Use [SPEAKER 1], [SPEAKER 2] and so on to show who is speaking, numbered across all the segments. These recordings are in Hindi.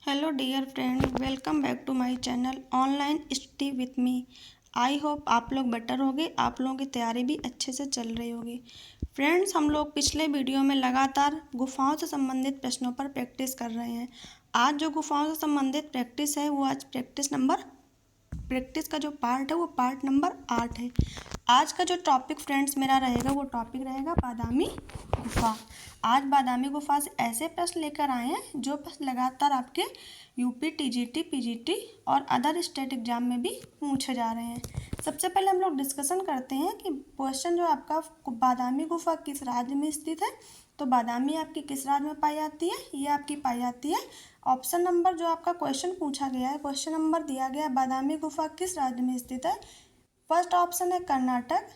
[SPEAKER 1] Hello dear friend, welcome back to my channel online study with me. I hope आप लोग बेटर होगे, आप लोगों की तैयारी भी अच्छे से चल रही होगी। फ्रेंड्स, हम लोग पिछले वीडियो में लगातार गुफाओं से संबंधित प्रश्नों पर प्रैक्टिस कर रहे हैं। आज जो गुफाओं से संबंधित प्रैक्टिस है वो आज प्रैक्टिस का जो पार्ट है वो पार्ट नंबर 8 है। आज का जो टॉपिक फ्रेंड्स मेरा रहेगा वो टॉपिक रहेगा बादामी गुफा। आज बादामी गुफा से ऐसे प्रश्न लेकर आए हैं जो प्रश्न लगातार आपके यूपी, टीजीटी, पीजीटी और अदर स्टेट एग्जाम में भी पूछे जा रहे हैं। सबसे पहले हम लोग डिस्कशन करते हैं कि क्वेश्चन जो आपका बादामी गुफा किस राज्य में स्थित है। तो बादामी आपकी किस राज्य में पाई जाती है? ये आपकी पाई जाती है ऑप्शन नंबर जो आपका क्वेश्चन पूछा गया है, क्वेश्चन नंबर दिया गया बादामी गुफा किस राज्य में स्थित है। फर्स्ट ऑप्शन है कर्नाटक,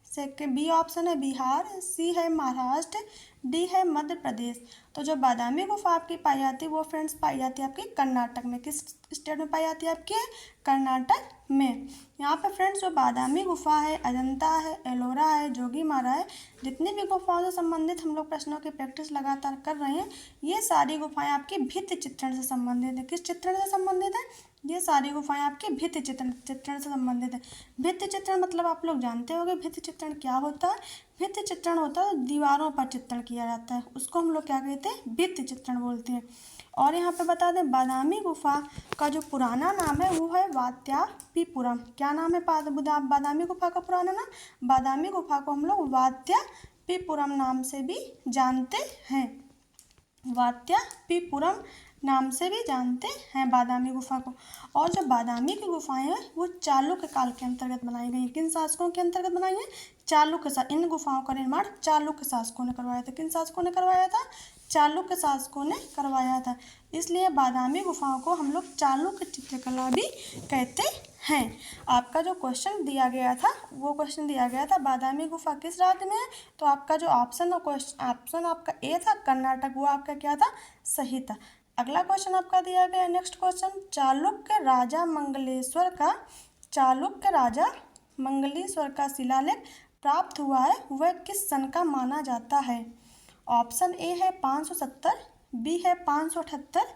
[SPEAKER 1] सेकेंड बी ऑप्शन है बिहार, सी है महाराष्ट्र, डी है मध्य प्रदेश। तो जो बादामी गुफा आपकी पाई जाती है वो फ्रेंड्स पाई जाती है आपकी कर्नाटक में। किस स्टेट में पाई जाती है? आपके कर्नाटक में। यहाँ पे फ्रेंड्स जो बादामी गुफा है, अजंता है, एलोरा है, जोगीमारा है, जितनी भी गुफाओं से संबंधित हम लोग प्रश्नों की प्रैक्टिस लगातार कर रहे हैं, ये सारी गुफाएं आपकी भित्ति चित्रण से संबंधित है। किस चित्रण से संबंधित है? ये सारी गुफाएं आपकी भित्ति चित्रण से संबंधित है। भित्ति चित्रण मतलब आप लोग जानते होंगे भित्ति चित्रण क्या होता है। भित्ति चित्रण होता है दीवारों पर चित्रण किया जाता है, उसको हम लोग क्या कहते हैं? भित्ति चित्रण बोलते हैं। और यहाँ पे बता दें बादामी गुफा का जो पुराना नाम है वो है वात्यापीपुरम। क्या नाम है बादामी गुफा का पुराना नाम? बादामी गुफा को हम लोग वात्यापीपुरम नाम से भी जानते हैं। वात्यापीपुरम नाम से भी जानते हैं बादामी गुफा को। और जो बादामी की गुफाएं हैं वो चालुक्य काल के अंतर्गत बनाई गई। किन शासकों के अंतर्गत बनाई है? चालुक्य। इन गुफाओं का निर्माण चालुक्य शासकों ने करवाया था। किन शासकों ने करवाया था? चालुक्य शासकों ने करवाया था। इसलिए बादामी गुफाओं को हम लोग चालुक्य चित्रकला भी कहते हैं। आपका जो क्वेश्चन दिया गया था वो क्वेश्चन दिया गया था बादामी गुफा किस राज्य में है। तो आपका जो ऑप्शन आपका ए था कर्नाटक, वो आपका क्या था? सही था। अगला क्वेश्चन आपका दिया गया नेक्स्ट क्वेश्चन, चालुक्य राजा मंगलेश्वर का शिलालेख प्राप्त हुआ है वह किस सन का माना जाता है? ऑप्शन ए है 570, बी है 578,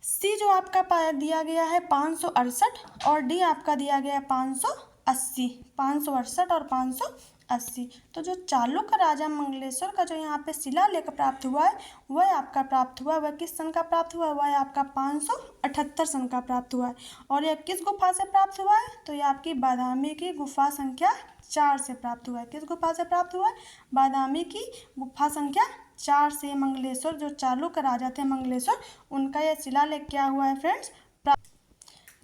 [SPEAKER 1] सी जो आपका दिया गया है 568 और डी आपका दिया गया है 580। 568 और 580। तो जो चालुक्य राजा मंगलेश्वर का जो यहाँ पे शिलालेख प्राप्त हुआ है वह आपका प्राप्त हुआ है, वह किस सन का प्राप्त हुआ है? वह आपका 578 सन का प्राप्त हुआ है। और यह किस गुफा से प्राप्त हुआ है? तो यह आपकी बादामी की गुफा संख्या 4 से प्राप्त हुआ है। किस गुफा से प्राप्त हुआ है? बादामी की गुफा संख्या 4 से। मंगलेश्वर जो चालुक्य राजा थे मंगलेश्वर, उनका यह शिलालेख क्या हुआ है फ्रेंड्स?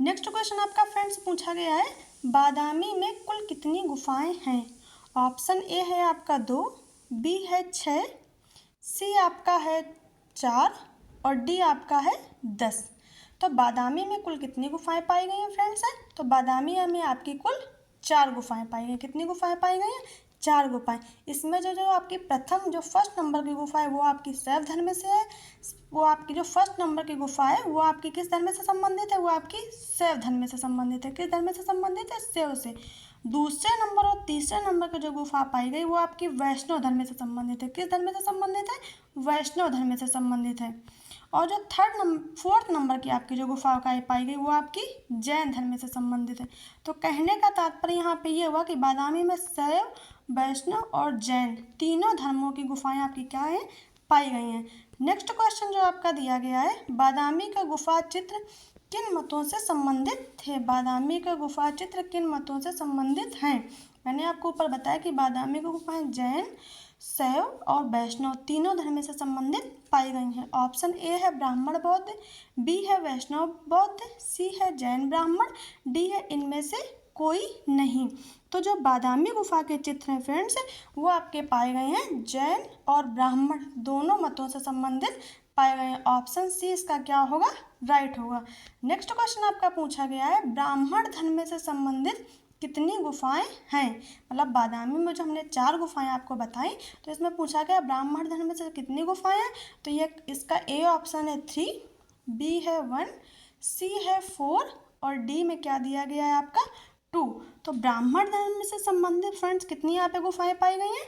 [SPEAKER 1] नेक्स्ट क्वेश्चन आपका फ्रेंड्स पूछा गया है बादामी में कुल कितनी गुफाएं हैं? ऑप्शन ए है आपका 2, बी है 6, सी आपका है 4 और डी आपका है 10। तो बादामी में कुल कितनी गुफाएं पाई गई हैं फ्रेंड्स? तो बादामी में आपकी कुल 4 गुफाएं पाई गई। कितनी गुफाएं पाई गई हैं? 4 गुफाएं। इसमें जो आपकी प्रथम जो फर्स्ट नंबर की गुफा है वो आपकी शैव धर्म से है। वो आपकी जो फर्स्ट नंबर की गुफा है वो आपकी किस धर्म से संबंधित है? वो आपकी शैव धर्म से संबंधित है। किस धर्म से संबंधित है? शैव से। दूसरे नंबर और तीसरे नंबर की जो गुफा पाई गई वो आपकी वैष्णव धर्म से संबंधित है। किस धर्म से संबंधित है? वैष्णव धर्म से संबंधित है। और जो फोर्थ नंबर की आपकी जो गुफा पाई गई वो आपकी जैन धर्म से संबंधित है। तो कहने का तात्पर्य यहाँ पे ये हुआ कि बादामी में शैव, वैष्णव और जैन तीनों धर्मों की गुफाएं आपकी क्या है? पाई गई हैं। नेक्स्ट क्वेश्चन जो आपका दिया गया है बादामी का गुफा चित्र किन मतों से संबंधित थे? बादामी का गुफा चित्र किन मतों से संबंधित हैं? मैंने आपको ऊपर बताया कि बादामी की गुफाएं जैन, शैव और वैष्णव तीनों धर्म से संबंधित पाई गई हैं। ऑप्शन ए है ब्राह्मण बौद्ध, बी है वैष्णव बौद्ध, सी है जैन ब्राह्मण, डी है इनमें से कोई नहीं। तो जो बादामी गुफा के चित्र हैं फ्रेंड्स वो आपके पाए गए हैं जैन और ब्राह्मण दोनों मतों से संबंधित पाए गए हैं। ऑप्शन सी इसका क्या होगा? राइट होगा। नेक्स्ट क्वेश्चन आपका पूछा गया है ब्राह्मण धर्म से संबंधित कितनी गुफाएं हैं? मतलब बादामी में जो हमने 4 गुफाएं आपको बताई तो इसमें पूछा गया ब्राह्मण धर्म से कितनी गुफाएं हैं? तो ये इसका ए ऑप्शन है 3, बी है 1, सी है 4 और डी में क्या दिया गया है आपका 2। तो ब्राह्मण धर्म से संबंधित फ्रेंड्स कितनी यहाँ पे गुफाएं पाई गई हैं?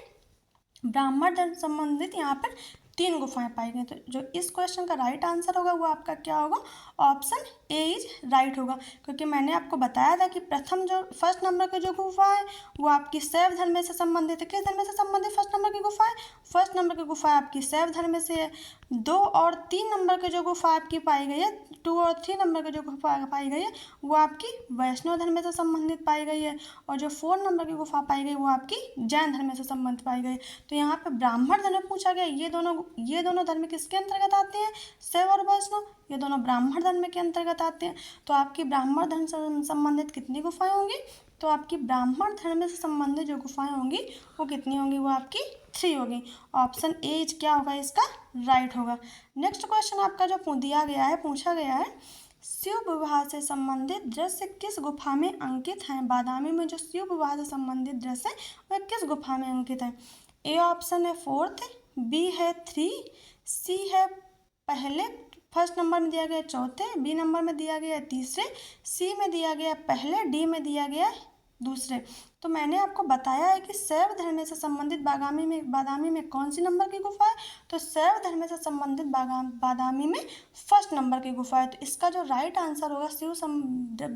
[SPEAKER 1] ब्राह्मण धर्म संबंधित यहाँ पर 3 गुफाएं पाई गई। तो जो इस क्वेश्चन का राइट आंसर होगा वो आपका क्या होगा, ऑप्शन ए इज राइट होगा। क्योंकि मैंने आपको बताया था कि प्रथम जो फर्स्ट नंबर की जो गुफा है वो आपकी शैव धर्म से संबंधित है। किस धर्म से संबंधित फर्स्ट नंबर की गुफा है, फर्स्ट नंबर की गुफा आपकी शैव धर्म से है। 2 और 3 नंबर की जो गुफा आपकी पाई गई है, 2 और 3 नंबर की जो गुफा पाई गई है वो आपकी वैष्णव धर्म से संबंधित पाई गई है। और जो 4 नंबर की गुफा पाई गई वो आपकी जैन धर्म से संबंधित पाई गई। तो यहाँ पे ब्राह्मण धर्म पूछा गया, ये दोनों धर्म किसके अंतर्गत आते हैं, शैव और वैष्णव, ये दोनों ब्राह्मण धर्म के अंतर्गत आते हैं। तो आपकी ब्राह्मण धर्म से संबंधित कितनी गुफाएं होंगी, तो आपकी ब्राह्मण धर्म से संबंधित जो गुफाएं होंगी वो कितनी होंगी, वो आपकी 3 होगी। ऑप्शन ए क्या होगा इसका राइट होगा। नेक्स्ट क्वेश्चन आपका जो पूछा गया है, शिव विवाह से संबंधित दृश्य किस गुफा में अंकित हैं। बादामी में जो शिव विवाह से संबंधित दृश्य है वह किस गुफा में अंकित है। ए ऑप्शन है 4th, बी है 3, सी है पहले फर्स्ट नंबर में दिया गया चौथे, बी नंबर में दिया गया तीसरे, सी में दिया गया पहले, डी में दिया गया दूसरे। तो मैंने आपको बताया है कि शैव धर्म से संबंधित बादामी में कौन सी नंबर की गुफा है, तो शैव धर्म से संबंधित बादामी में फर्स्ट नंबर की गुफा है। तो इसका जो राइट आंसर होगा शिव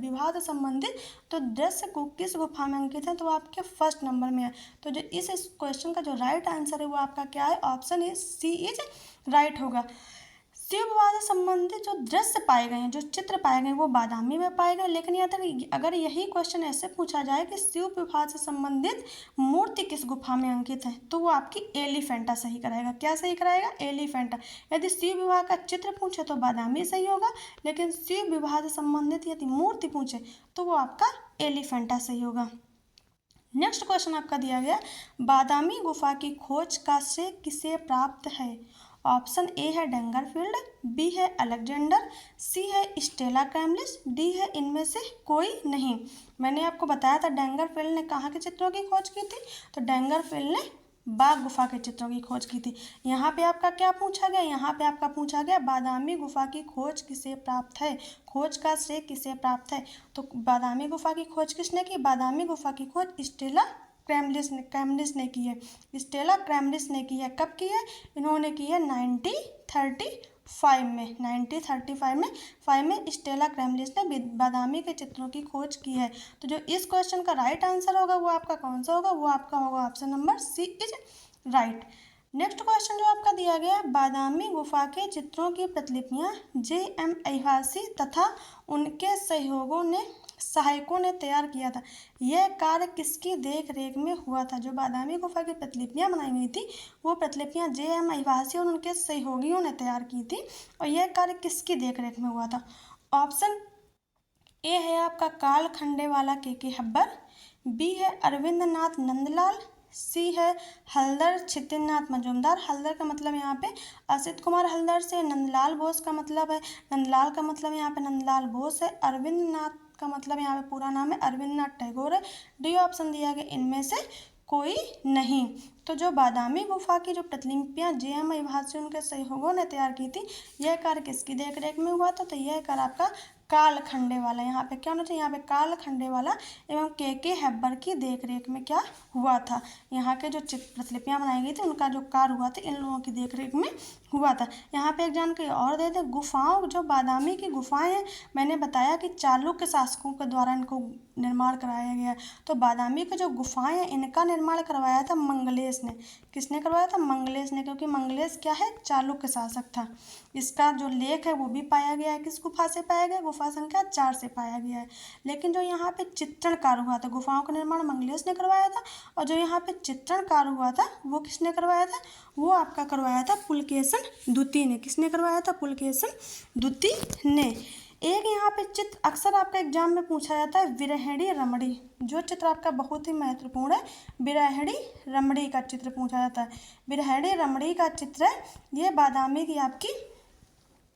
[SPEAKER 1] विवाह से संबंधित तो दृश्य किस गुफा में अंकित है, तो आपके फर्स्ट नंबर में है। तो जो इस क्वेश्चन का जो राइट आंसर है वो आपका क्या है, option A C is right होगा। शिव विवाह से संबंधित जो दृश्य पाए गए हैं, जो चित्र पाए गए वो बादामी में पाए गए। लेकिन अगर यही क्वेश्चन ऐसे पूछा जाए कि शिव विवाह से संबंधित मूर्ति किस गुफा में अंकित है, तो वो आपकी एलिफेंटा सही कराएगा। क्या सही कराएगा, एलिफेंटा। यदि शिव विवाह का चित्र पूछे तो बादामी सही होगा, लेकिन शिव विवाह से संबंधित यदि मूर्ति पूछे तो वो आपका एलिफेंटा सही होगा। नेक्स्ट क्वेश्चन आपका दिया गया, बादामी गुफा की खोज का श्रेय किसे प्राप्त है। ऑप्शन ए है डेंगरफील्ड, बी है अलेक्जेंडर, सी है स्टेला क्रैमलिस, डी है इनमें से कोई नहीं। मैंने आपको बताया था डेंगरफील्ड ने कहाँ के चित्रों की खोज की थी, तो डेंगरफील्ड ने बाघ गुफा के चित्रों की खोज की थी। यहाँ पे आपका क्या पूछा गया, यहाँ पे आपका पूछा गया बादामी गुफा की खोज किसे प्राप्त है, खोज का श्रेय किसे प्राप्त है। तो बादामी गुफा की खोज किसने की, बादामी गुफा की खोज स्टेला क्रैमलिस ने की है। स्टेला क्रैमलिस ने की है, कब की है, इन्होंने की है 1935 में। 1935 में स्टेला क्रैमलिस ने बादामी के चित्रों की खोज की है। तो जो इस क्वेश्चन का राइट आंसर होगा वो आपका कौन सा होगा, वो आपका होगा option number C is right. Next question जो आपका दिया गया, बादामी गुफा के चित्रों की प्रतिलिपियां J.M. अहिवासी तथा उनके सहायकों ने तैयार किया था। यह कार्य किसकी देख रेख में हुआ था। जो बादामी गुफा की प्रतिलिपियां बनाई गई थी वो प्रतिलिपियां J.M. अहिवासी और उनके सहयोगियों ने तैयार की थी। और यह कार्य किसकी देख रेख में हुआ था। ऑप्शन ए है आपका काल खंडेवाला के हब्बर, बी है अरविंद नाथ नंदलाल, सी है हलदर छितिननाथ मजूमदार। हलदर का मतलब यहाँ पे असित कुमार हलदर से, नंदलाल बोस का मतलब यहाँ पे नंदलाल बोस है, अरविंद नाथ का मतलब यहाँ पे पूरा नाम है अरविंद नाथ टैगोर है। डी ऑप्शन दिया गया इनमें से कोई नहीं। तो जो बादामी गुफा की जो प्रतिलिपियां J.M. अहिवासी उनके सहयोगियों ने तैयार की थी, यह कार्य किसकी देखरेख में हुआ था, तो यह कार्य आपका काल खंडेवाला, यहाँ पे क्या होना चाहिए, यहाँ पे काल खंडेवाला एवं के हब्बर की देखरेख में क्या हुआ था। यहाँ के जो प्रतिलिपियां बनाई गई थी उनका जो कार्य हुआ था इन लोगों की देखरेख में हुआ था। यहाँ पे एक जानकारी और दे दें, गुफाओं जो बादामी की गुफाएं हैं, मैंने बताया कि चालुक्य शासकों के द्वारा इनको निर्माण कराया गया। तो बादामी की जो गुफाएं हैं इनका निर्माण करवाया था मंगलेश ने। किसने करवाया था, मंगलेश ने, क्योंकि मंगलेश क्या है, चालुक्य शासक था। इसका जो लेख है वो भी पाया गया है, किस गुफा से पाया गया, गुफा संख्या 4 से पाया गया है। लेकिन जो यहाँ पे चित्रण कार्य हुआ था, गुफाओं का निर्माण मंगलेश ने करवाया था, और जो यहाँ पे चित्रण कार्य हुआ था वो किसने करवाया था, वो आपका करवाया था पुलकेशन द्वितीय ने। किसने करवाया था, पुलकेशन द्वितीय ने। एक यहाँ पे चित्र अक्सर आपका एग्जाम में पूछा जाता है, विरहिणी रमणी। जो चित्र आपका बहुत ही महत्वपूर्ण है, विरहिणी रमणी का चित्र पूछा जाता है। विरहिणी रमणी का चित्र है, ये बादामी की आपकी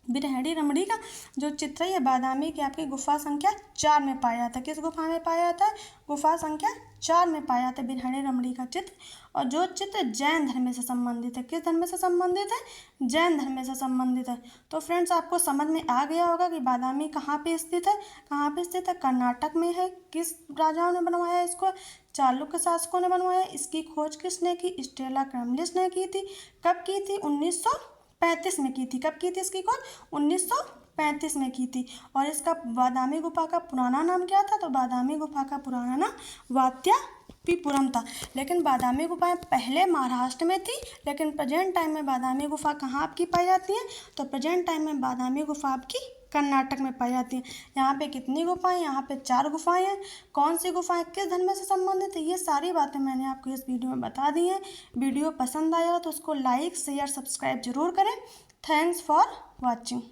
[SPEAKER 1] बिरहड़ी रमड़ी का जो चित्र है ये बादामी की आपकी गुफा संख्या 4 में पाया जाता है। किस गुफा में पाया जाता है? गुफा संख्या 4 में पाया जाता है बिरहड़ी रमड़ी का चित्र। और जो चित्र जैन धर्म से संबंधित है, किस धर्म से संबंधित है? जैन धर्म से संबंधित है। तो फ्रेंड्स आपको समझ में आ गया होगा कि बादामी कहाँ पे स्थित है? कहाँ पे स्थित है? कर्नाटक में है। किस राजाओं ने बनवाया इसको? चालुक्य शासकों ने बनवाया। इसकी खोज किसने की? स्टेला क्रेमलिस ने की थी। कब की थी? 1935 में की थी। कब की थी इसकी खोज? 1935 में की थी। और इसका बादामी गुफा का पुराना नाम क्या था? तो बादामी गुफा का पुराना नाम वात्यापीपुरम था। लेकिन बादामी गुफाएं पहले महाराष्ट्र में थी, लेकिन प्रेजेंट टाइम में बादामी गुफा कहाँ आपकी पाई जाती है? तो प्रेजेंट टाइम में बादामी गुफा आपकी कर्नाटक में पाई जाती है। यहाँ पे कितनी गुफाएं? यहाँ पे 4 गुफाएं हैं। कौन सी गुफाएं किस धर्म से संबंधित है? ये सारी बातें मैंने आपको इस वीडियो में बता दी हैं। वीडियो पसंद आया तो उसको लाइक शेयर सब्सक्राइब जरूर करें। Thanks for watching.